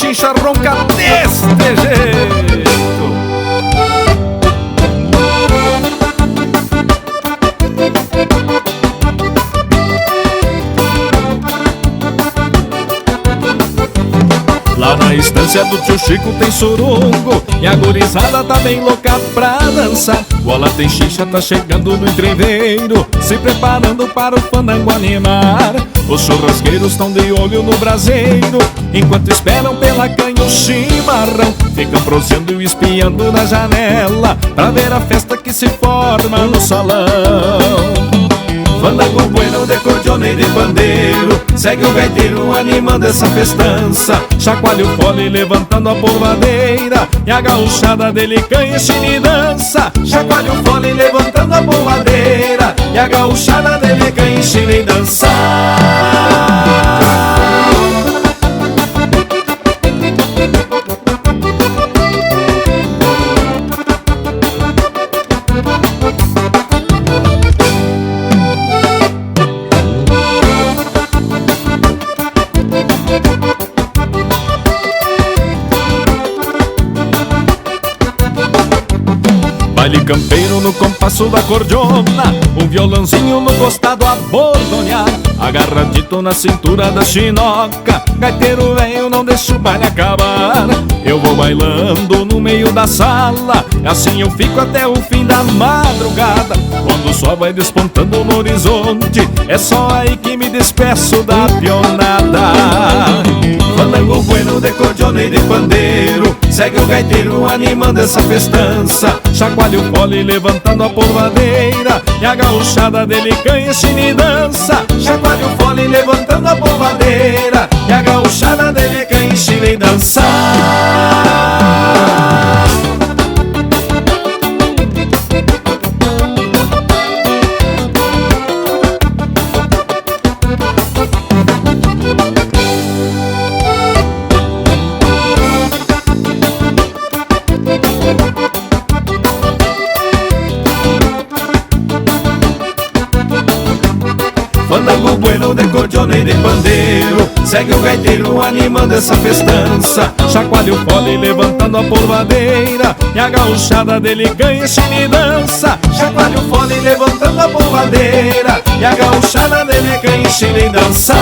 chincha ronca deste jeito. Lá na estância do tio Chico tem surungo e a gurizada tá bem louca pra dançar. Bola tem xixa, tá chegando no entreveiro, se preparando para o fandango animar. Os churrasqueiros estão de olho no braseiro, enquanto esperam pela canha o chimarrão. Ficam proseando e espiando na janela pra ver a festa que se forma no salão. Fandango bueno de cordiona e de pandeiro, segue o gaiteiro animando essa festança. Chacoalha o fole levantando a polvadeira, e a gauchada dele canha, china e dança. Chacoalha o fole levantando a polvadeira, e a gauchada dele canha, china e dança. Baile campeiro no compasso da cordiona, um violãozinho no costado a bordonear, agarradito na cintura da chinoca, gaiteiro velho não deixa o baile acabar. Eu vou bailando no meio da sala, assim eu fico até o fim da madrugada. Quando o sol vai despontando no horizonte, é só aí que me despeço da pionada. Fandango bueno de cordiona e de pandeiro, segue o gaiteiro animando essa festança. Chacoalha o fole levantando a polvadeira, e a gauchada dele canha, china e dança. Chacoalha o fole levantando a polvadeira, e a gauchada dele canha, china e dança. Fandango bueno de cordiona e de pandeiro, segue o gaiteiro animando essa festança. Chacoalha o fole levantando a polvadeira, e a gauchada dele ganha, china e dança. Chacoalha o fole levantando a polvadeira, e a gauchada dele ganha, china e dança.